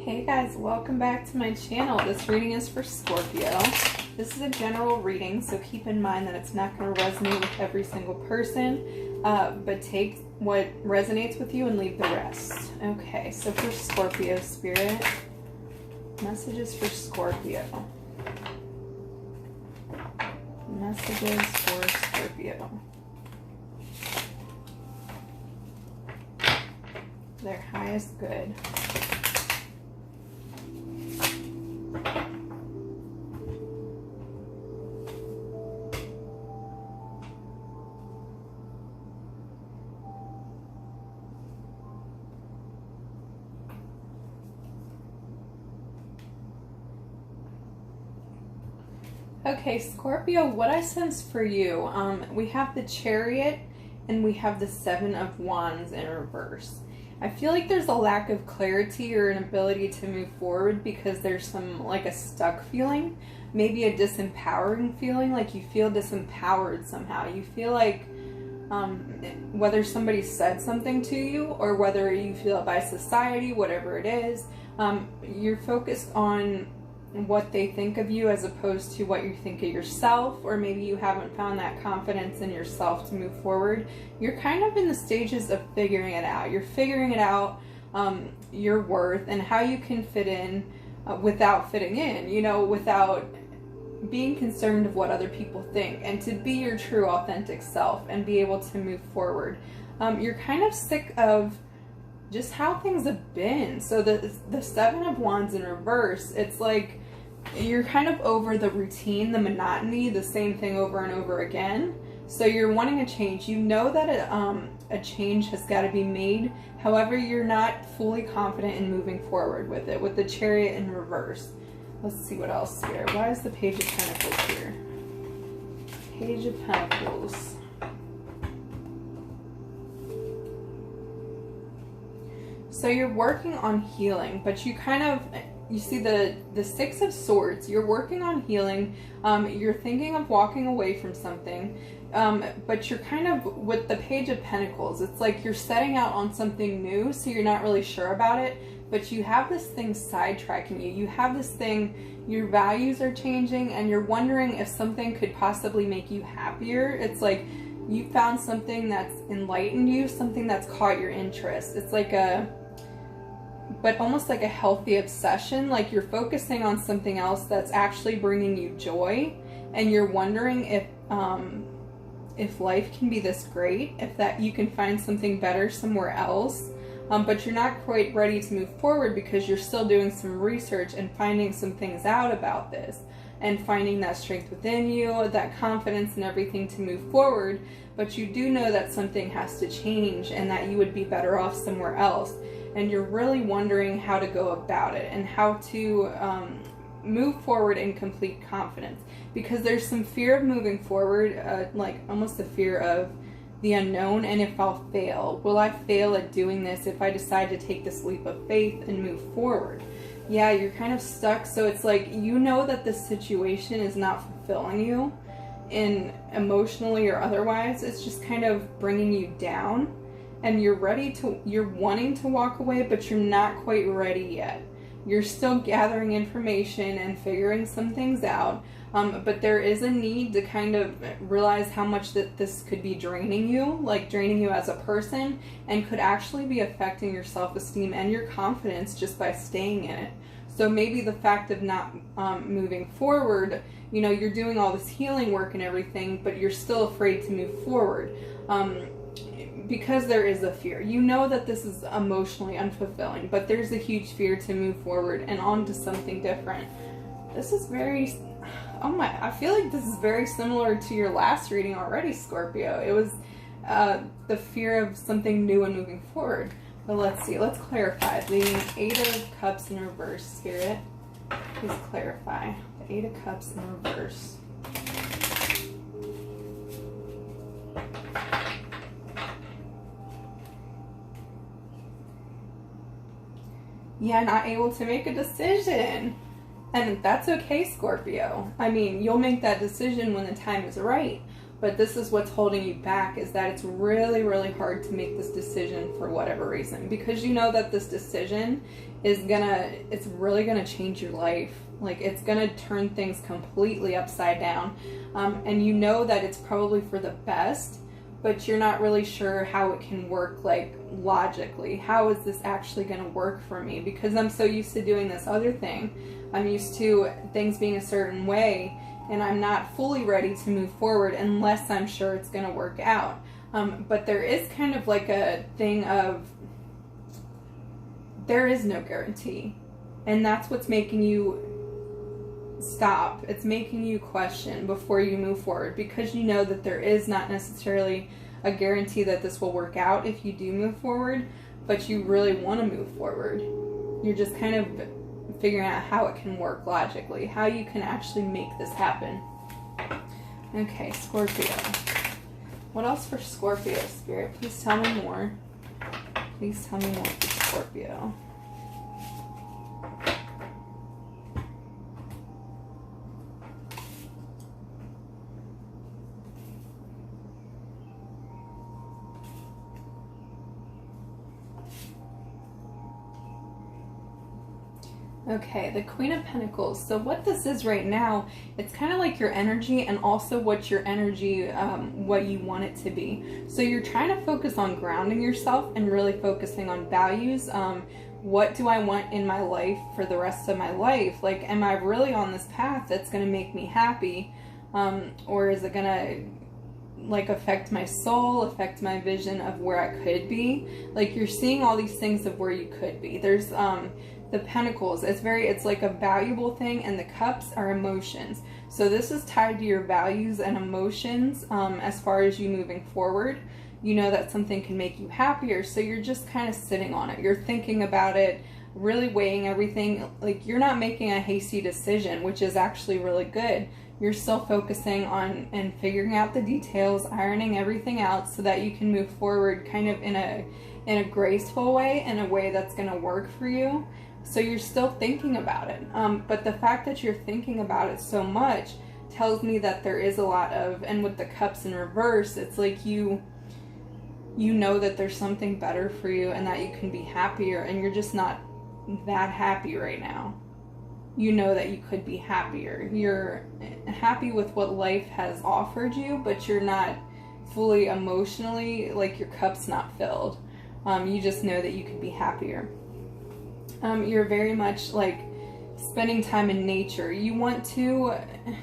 Hey guys, welcome back to my channel. This reading is for Scorpio. This is a general reading, so keep in mind that it's not going to resonate with every single person, but take what resonates with you and leave the rest. Okay, so for Scorpio spirit, messages for Scorpio. Messages for Scorpio. Their highest good. Okay, Scorpio, what I sense for you, we have the Chariot and we have the Seven of Wands in reverse. I feel like there's a lack of clarity or an ability to move forward because there's some, like a stuck feeling, maybe a disempowering feeling, like you feel disempowered somehow. You feel like whether somebody said something to you or whether you feel it by society, whatever it is, you're focused on what they think of you as opposed to what you think of yourself, or maybe you haven't found that confidence in yourself to move forward. You're kind of in the stages of figuring it out. You're figuring it out, your worth and how you can fit in without fitting in, you know, without being concerned of what other people think, and to be your true authentic self and be able to move forward. You're kind of sick of just how things have been. So the Seven of Wands in reverse, it's like you're kind of over the routine, the monotony, the same thing over and over again. So you're wanting a change. You know that a change has got to be made. However, you're not fully confident in moving forward with it, with the Chariot in reverse. Let's see what else here. Why is the Page of Pentacles here? Page of Pentacles. So you're working on healing, but you kind of, you see the Six of Swords. You're working on healing. You're thinking of walking away from something, but you're kind of, with the Page of Pentacles, it's like you're setting out on something new, so you're not really sure about it, but you have this thing sidetracking you. You have this thing, your values are changing, and you're wondering if something could possibly make you happier. It's like you found something that's enlightened you, something that's caught your interest. It's like but almost like a healthy obsession, like you're focusing on something else that's actually bringing you joy, and you're wondering if life can be this great, if that you can find something better somewhere else, but you're not quite ready to move forward because you're still doing some research and finding some things out about this and finding that strength within you, that confidence and everything to move forward. But you do know that something has to change and that you would be better off somewhere else. And you're really wondering how to go about it and how to move forward in complete confidence, because there's some fear of moving forward, like almost the fear of the unknown, and if I'll fail. Will I fail at doing this if I decide to take this leap of faith and move forward? Yeah, you're kind of stuck. So it's like, you know that this situation is not fulfilling you, in emotionally or otherwise. It's just kind of bringing you down. And you're wanting to walk away, but you're not quite ready yet. You're still gathering information and figuring some things out, but there is a need to kind of realize how much that this could be draining you, like draining you as a person, and could actually be affecting your self-esteem and your confidence just by staying in it. So maybe the fact of not moving forward, you know, you're doing all this healing work and everything, but you're still afraid to move forward. Because there is a fear. You know that this is emotionally unfulfilling, but there's a huge fear to move forward and on to something different. This is very, oh my, I feel like this is very similar to your last reading already, Scorpio. It was the fear of something new and moving forward. But let's see, let's clarify. The Eight of Cups in reverse, Spirit. Please clarify. The Eight of Cups in reverse. Yeah, not able to make a decision. And that's okay, Scorpio. I mean, you'll make that decision when the time is right. But this is what's holding you back, is that it's really, really hard to make this decision for whatever reason. Because you know that this decision it's really gonna change your life. Like, it's gonna turn things completely upside down. And you know that it's probably for the best, but you're not really sure how it can work, like, logically. How is this actually gonna work for me? Because I'm so used to doing this other thing. I'm used to things being a certain way, and I'm not fully ready to move forward unless I'm sure it's gonna work out. But there is kind of like a thing of, there is no guarantee. And that's what's making you stop. It's making you question before you move forward, because you know that there is not necessarily a guarantee that this will work out if you do move forward, but you really want to move forward. You're just kind of figuring out how it can work logically, how you can actually make this happen. Okay, Scorpio. What else for Scorpio, Spirit? Please tell me more. Please tell me more for Scorpio. Okay, the Queen of Pentacles. So what this is right now, it's kind of like your energy, and also what your energy, what you want it to be. So you're trying to focus on grounding yourself and really focusing on values. What do I want in my life for the rest of my life? Like, am I really on this path that's going to make me happy? Or is it going to, like, affect my soul, affect my vision of where I could be? Like, you're seeing all these things of where you could be. There's, the Pentacles, it's like a valuable thing, and the Cups are emotions. So this is tied to your values and emotions, as far as you moving forward. You know that something can make you happier, so you're just kind of sitting on it. You're thinking about it, really weighing everything. Like, you're not making a hasty decision, which is actually really good. You're still focusing on and figuring out the details, ironing everything out so that you can move forward kind of in a graceful way, in a way that's going to work for you. So you're still thinking about it. But the fact that you're thinking about it so much tells me that there is a lot of, and with the Cups in reverse, it's like you know that there's something better for you and that you can be happier, and you're just not that happy right now. You know that you could be happier. You're happy with what life has offered you, but you're not fully emotionally, like, your cup's not filled. You just know that you could be happier. You're very much like spending time in nature. You want to, I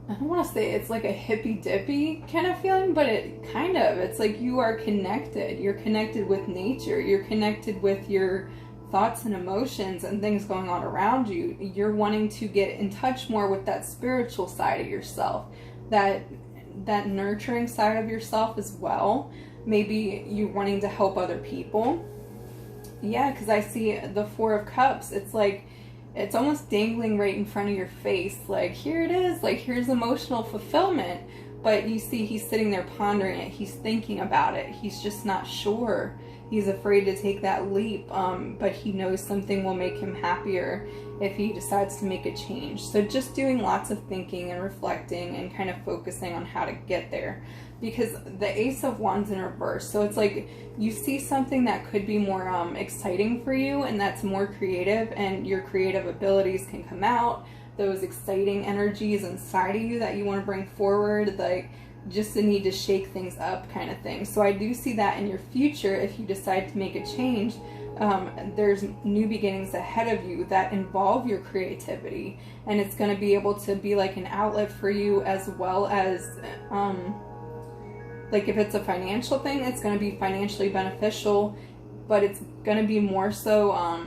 don't want to say it's like a hippy-dippy kind of feeling, but it's like you are connected. You're connected with nature. You're connected with your thoughts and emotions and things going on around you. You're wanting to get in touch more with that spiritual side of yourself, that nurturing side of yourself as well. Maybe you wanting to help other people. Yeah, because I see the Four of Cups. It's like, it's almost dangling right in front of your face. Like, here it is. Like, here's emotional fulfillment. But you see, he's sitting there pondering it. He's thinking about it. He's just not sure. He's afraid to take that leap. But he knows something will make him happier if he decides to make a change. So just doing lots of thinking and reflecting and kind of focusing on how to get there. Because the Ace of Wands in reverse, so it's like you see something that could be more exciting for you, and that's more creative, and your creative abilities can come out, those exciting energies inside of you that you want to bring forward, like just the need to shake things up kind of thing. So I do see that in your future, if you decide to make a change, there's new beginnings ahead of you that involve your creativity, and it's going to be able to be like an outlet for you, as well as like if it's a financial thing, it's going to be financially beneficial, but it's going to be more so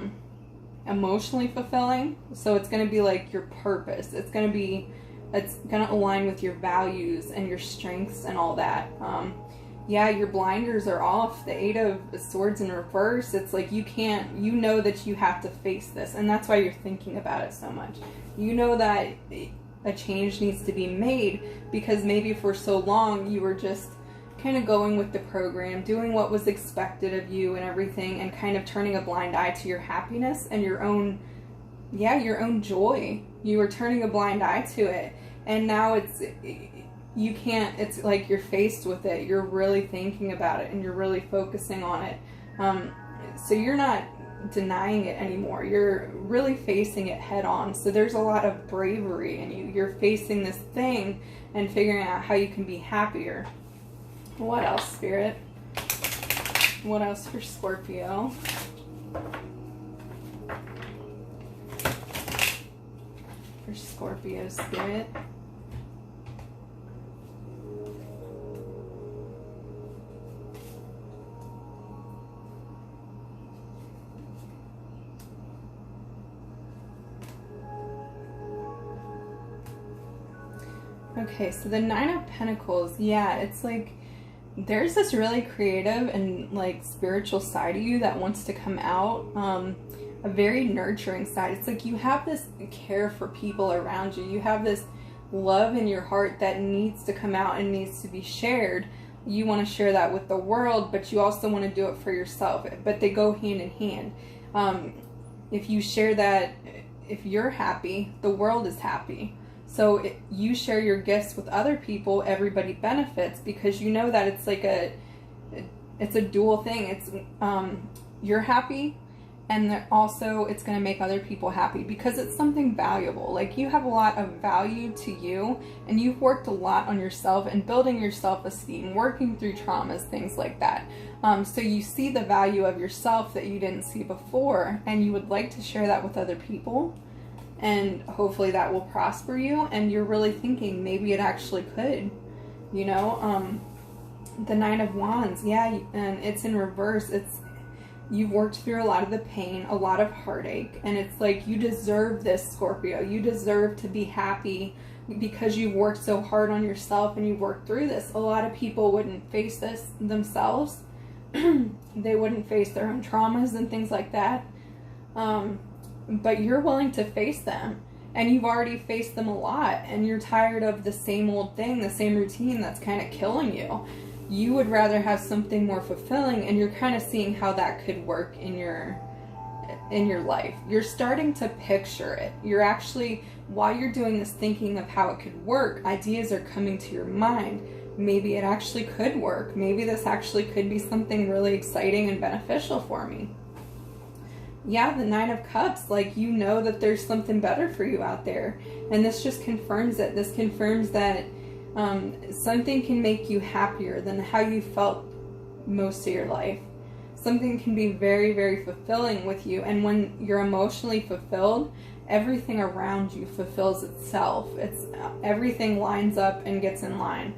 emotionally fulfilling. So it's going to be like your purpose. It's going to align with your values and your strengths and all that. Yeah, your blinders are off. The Eight of Swords in reverse, it's like you know that you have to face this, and that's why you're thinking about it so much. You know that a change needs to be made, because maybe for so long you were just kind of going with the program, doing what was expected of you and everything, and kind of turning a blind eye to your happiness and your own joy. You were turning a blind eye to it, and now it's like you're faced with it. You're really thinking about it, and you're really focusing on it. So you're not denying it anymore. You're really facing it head on. So there's a lot of bravery in you. You're facing this thing and figuring out how you can be happier. What else, Spirit? What else for Scorpio? For Scorpio, Spirit. Okay, so the Nine of Pentacles, yeah, it's like there's this really creative and like spiritual side of you that wants to come out, a very nurturing side. It's like you have this care for people around you. You have this love in your heart that needs to come out and needs to be shared. You want to share that with the world, but you also want to do it for yourself. But they go hand in hand. If you share that, if you're happy, the world is happy. So you share your gifts with other people, everybody benefits, because you know that it's like it's a dual thing. It's you're happy, and also it's going to make other people happy because it's something valuable. Like you have a lot of value to you, and you've worked a lot on yourself and building your self-esteem, working through traumas, things like that. So you see the value of yourself that you didn't see before, and you would like to share that with other people. And hopefully that will prosper you, and you're really thinking maybe it actually could, you know. The Nine of Wands, yeah, and it's in reverse. It's you've worked through a lot of the pain, a lot of heartache, and it's like you deserve this, Scorpio. You deserve to be happy because you've worked so hard on yourself and you've worked through this. A lot of people wouldn't face this themselves. They wouldn't face their own traumas and things like that. But you're willing to face them, and you've already faced them a lot, and you're tired of the same old thing, the same routine that's kind of killing you. You would rather have something more fulfilling, and you're kind of seeing how that could work in your life. You're starting to picture it. You're actually, while you're doing this thinking of how it could work, ideas are coming to your mind. Maybe it actually could work. Maybe this actually could be something really exciting and beneficial for me. Yeah, the Nine of Cups, like you know that there's something better for you out there. And this just confirms it. This confirms that something can make you happier than how you felt most of your life. Something can be very, very fulfilling with you. And when you're emotionally fulfilled, everything around you fulfills itself. Everything lines up and gets in line.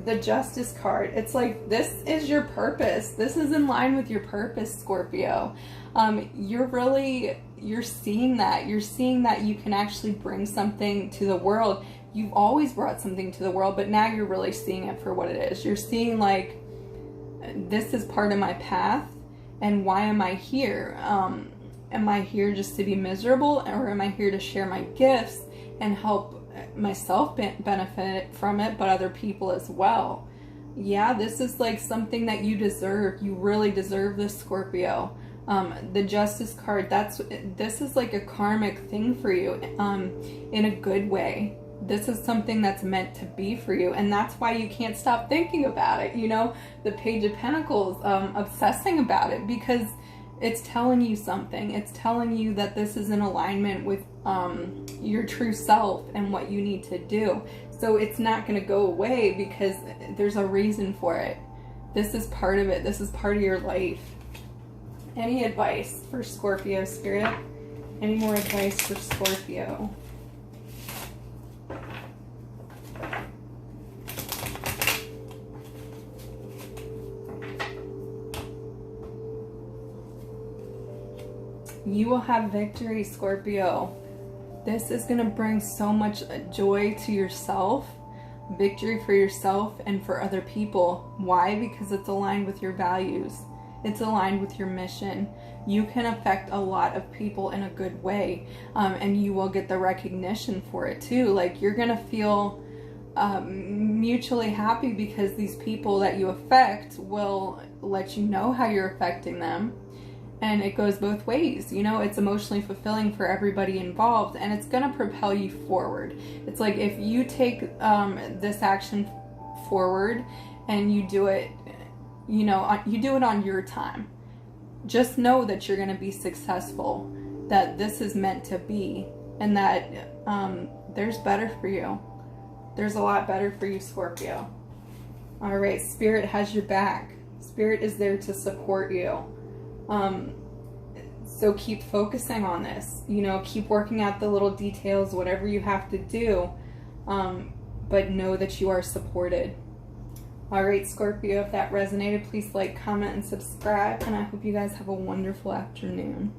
The Justice card, it's like this is your purpose. This is in line with your purpose, Scorpio. You're seeing that. You're seeing that you can actually bring something to the world. You've always brought something to the world, but now you're really seeing it for what it is. You're seeing like, this is part of my path, and why am I here? Am I here just to be miserable, or am I here to share my gifts and help myself benefit from it, but other people as well? Yeah, this is like something that you deserve. You really deserve this, Scorpio. The Justice card, this is like a karmic thing for you, in a good way. This is something that's meant to be for you, and that's why you can't stop thinking about it. You know, the Page of Pentacles, obsessing about it, because it's telling you something. It's telling you that this is in alignment with your true self and what you need to do. So it's not going to go away because there's a reason for it. This is part of it. This is part of your life. Any advice for Scorpio, Spirit? Any more advice for Scorpio? You will have victory, Scorpio. This is going to bring so much joy to yourself, victory for yourself and for other people. Why? Because it's aligned with your values. It's aligned with your mission. You can affect a lot of people in a good way, and you will get the recognition for it too. Like, you're going to feel mutually happy because these people that you affect will let you know how you're affecting them. And it goes both ways, you know. It's emotionally fulfilling for everybody involved, and it's going to propel you forward. It's like if you take this action forward and you do it, you know, you do it on your time. just know that you're going to be successful, that this is meant to be, and that there's better for you. There's a lot better for you, Scorpio. All right, Spirit has your back. Spirit is there to support you. So keep focusing on this. You know, keep working out the little details, whatever you have to do. But know that you are supported. All right, Scorpio, if that resonated, please like, comment, and subscribe. And I hope you guys have a wonderful afternoon.